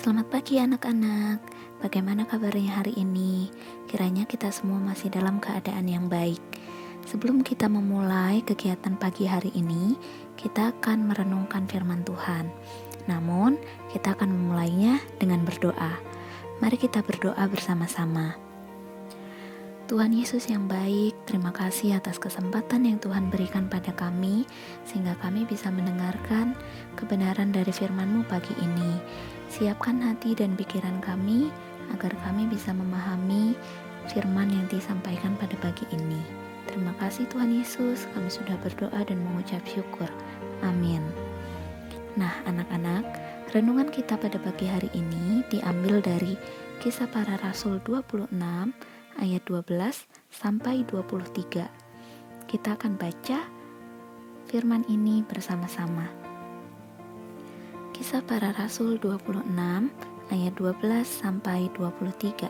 Selamat pagi anak-anak. Bagaimana kabarnya hari ini? Kiranya kita semua masih dalam keadaan yang baik. Sebelum kita memulai kegiatan pagi hari ini, kita akan merenungkan firman Tuhan. Namun, kita akan memulainya dengan berdoa. Mari kita berdoa bersama-sama. Tuhan Yesus yang baik, terima kasih atas kesempatan yang Tuhan berikan pada kami, sehingga kami bisa mendengarkan kebenaran dari firman-Mu pagi ini. Siapkan hati dan pikiran kami, agar kami bisa memahami firman yang disampaikan pada pagi ini. Terima kasih Tuhan Yesus, kami sudah berdoa dan mengucap syukur. Amin. Nah anak-anak, renungan kita pada pagi hari ini diambil dari Kisah Para Rasul 26, ayat 12 sampai 23. Kita akan baca firman ini bersama-sama. Kisah Para Rasul 26 ayat 12 sampai 23.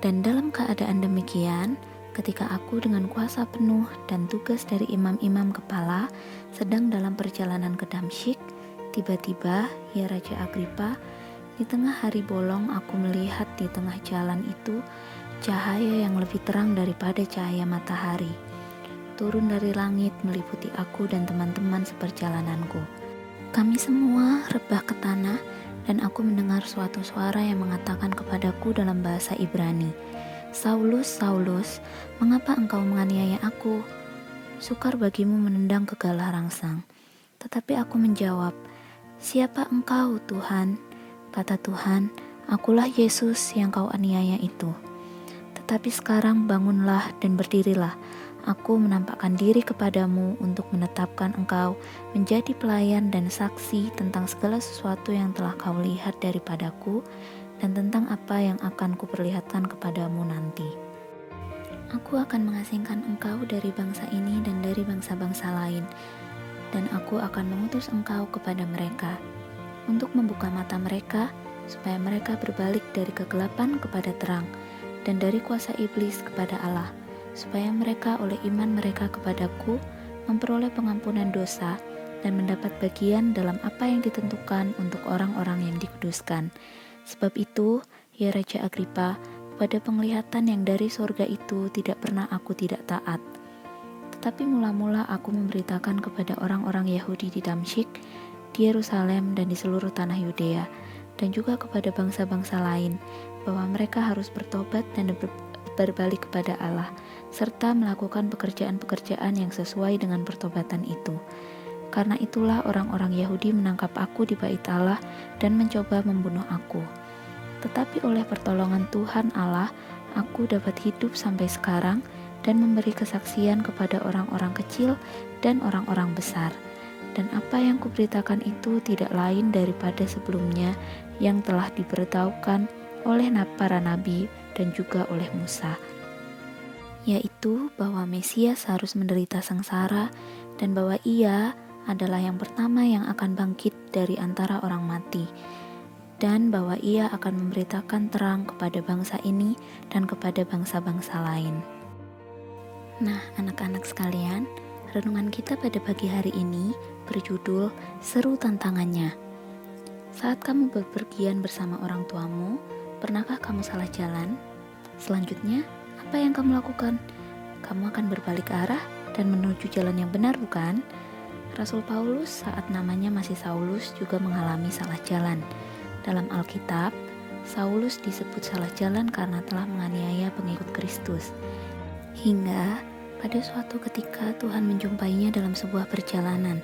Dan dalam keadaan demikian, ketika aku dengan kuasa penuh dan tugas dari imam-imam kepala sedang dalam perjalanan ke Damsyik, tiba-tiba, ya Raja Agripa, di tengah hari bolong aku melihat di tengah jalan itu cahaya yang lebih terang daripada cahaya matahari, turun dari langit meliputi aku dan teman-teman seperjalananku. Kami semua rebah ke tanah, dan aku mendengar suatu suara yang mengatakan kepadaku dalam bahasa Ibrani, "Saulus, Saulus, mengapa engkau menganiaya aku? Sukar bagimu menendang kegalah rangsang." Tetapi aku menjawab, "Siapa engkau, Tuhan?" Kata Tuhan, "Akulah Yesus yang kau aniaya itu. Tetapi sekarang bangunlah dan berdirilah. Aku menampakkan diri kepadamu untuk menetapkan engkau menjadi pelayan dan saksi tentang segala sesuatu yang telah kau lihat daripadaku dan tentang apa yang akan kuperlihatkan kepadamu nanti. Aku akan mengasingkan engkau dari bangsa ini dan dari bangsa-bangsa lain, dan aku akan mengutus engkau kepada mereka, untuk membuka mata mereka, supaya mereka berbalik dari kegelapan kepada terang, dan dari kuasa iblis kepada Allah, supaya mereka oleh iman mereka kepadaku memperoleh pengampunan dosa dan mendapat bagian dalam apa yang ditentukan untuk orang-orang yang dikuduskan. Sebab itu, ya Raja Agripa, pada penglihatan yang dari sorga itu tidak pernah aku tidak taat. Tetapi mula-mula aku memberitakan kepada orang-orang Yahudi di Damsyik, di Yerusalem dan di seluruh tanah Yudea, dan juga kepada bangsa-bangsa lain, bahwa mereka harus bertobat dan berbalik kepada Allah, serta melakukan pekerjaan-pekerjaan yang sesuai dengan pertobatan itu. Karena itulah orang-orang Yahudi menangkap aku di bait Allah dan mencoba membunuh aku. Tetapi oleh pertolongan Tuhan Allah, aku dapat hidup sampai sekarang dan memberi kesaksian kepada orang-orang kecil dan orang-orang besar. Dan apa yang kuberitakan itu tidak lain daripada sebelumnya yang telah diberitahukan oleh para nabi dan juga oleh Musa, yaitu bahwa Mesias harus menderita sengsara dan bahwa ia adalah yang pertama yang akan bangkit dari antara orang mati, dan bahwa ia akan memberitakan terang kepada bangsa ini dan kepada bangsa-bangsa lain. Nah, anak-anak sekalian, renungan kita pada pagi hari ini berjudul Seru Tantangannya. Saat kamu bepergian bersama orang tuamu, pernahkah kamu salah jalan? Selanjutnya, apa yang kamu lakukan? Kamu akan berbalik arah dan menuju jalan yang benar, bukan? Rasul Paulus saat namanya masih Saulus juga mengalami salah jalan. Dalam Alkitab, Saulus disebut salah jalan karena telah menganiaya pengikut Kristus. Hingga pada suatu ketika Tuhan menjumpainya dalam sebuah perjalanan.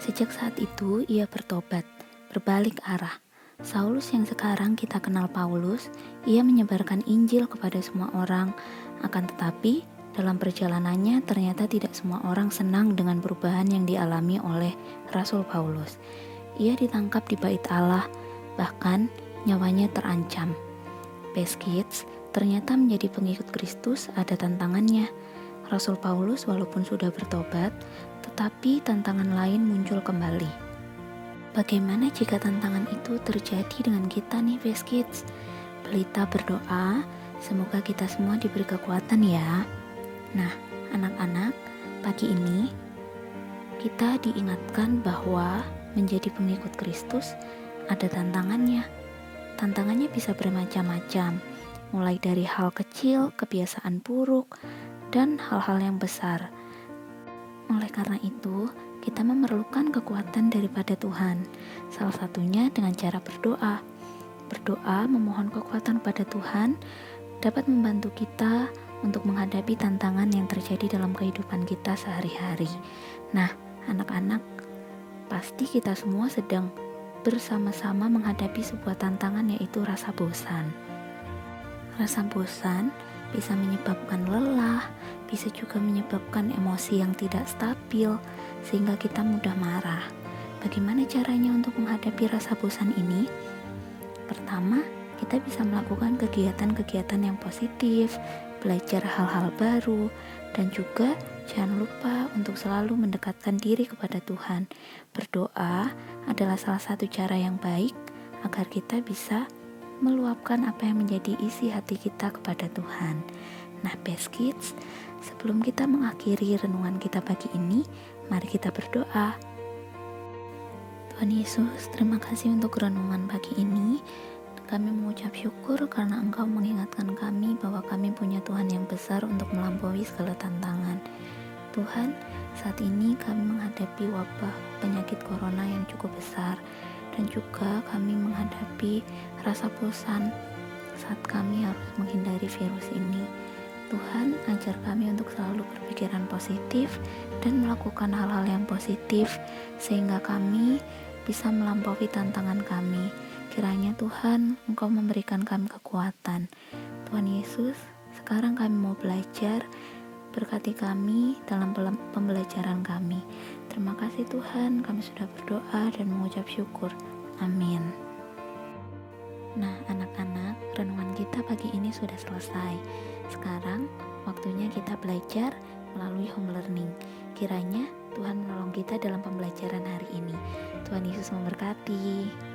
Sejak saat itu ia bertobat, berbalik arah. Saulus yang sekarang kita kenal Paulus, ia menyebarkan Injil kepada semua orang. Akan tetapi dalam perjalanannya ternyata tidak semua orang senang dengan perubahan yang dialami oleh Rasul Paulus. Ia ditangkap di bait Allah, bahkan nyawanya terancam. Kids, ternyata menjadi pengikut Kristus ada tantangannya. Rasul Paulus walaupun sudah bertobat, tetapi tantangan lain muncul kembali. Bagaimana jika tantangan itu terjadi dengan kita nih, Kids? Pelita berdoa, semoga kita semua diberi kekuatan ya. Nah, anak-anak, pagi ini kita diingatkan bahwa menjadi pengikut Kristus ada tantangannya. Tantangannya bisa bermacam-macam, mulai dari hal kecil, kebiasaan buruk, dan hal-hal yang besar. Oleh karena itu, kita memerlukan kekuatan daripada Tuhan. Salah satunya dengan cara berdoa. Berdoa memohon kekuatan pada Tuhan dapat membantu kita untuk menghadapi tantangan yang terjadi dalam kehidupan kita sehari-hari. Nah, anak-anak, pasti kita semua sedang bersama-sama menghadapi sebuah tantangan, yaitu rasa bosan. Rasa bosan bisa menyebabkan lelah, bisa juga menyebabkan emosi yang tidak stabil, sehingga kita mudah marah. Bagaimana caranya untuk menghadapi rasa bosan ini? Pertama, kita bisa melakukan kegiatan-kegiatan yang positif, belajar hal-hal baru, dan juga jangan lupa untuk selalu mendekatkan diri kepada Tuhan. Berdoa adalah salah satu cara yang baik agar kita bisa meluapkan apa yang menjadi isi hati kita kepada Tuhan. Nah, Best Kids, sebelum kita mengakhiri renungan kita pagi ini, mari kita berdoa. Tuhan Yesus, terima kasih untuk renungan pagi ini. Kami mengucap syukur karena Engkau mengingatkan kami bahwa kami punya Tuhan yang besar untuk melampaui segala tantangan. Tuhan, saat ini kami menghadapi wabah penyakit corona yang cukup besar, dan juga kami menghadapi rasa bosan saat kami harus menghindari virus ini. Tuhan, ajar kami untuk selalu berpikiran positif dan melakukan hal-hal yang positif, sehingga kami bisa melampaui tantangan kami. Kiranya Tuhan, Engkau memberikan kami kekuatan. Tuhan Yesus, sekarang kami mau belajar, berkati kami dalam pembelajaran kami. Terima kasih Tuhan, kami sudah berdoa dan mengucap syukur. Amin. Nah, anak-anak, renungan kita pagi ini sudah selesai. Sekarang, waktunya kita belajar melalui home learning. Kiranya Tuhan menolong kita dalam pembelajaran hari ini. Tuhan Yesus memberkati.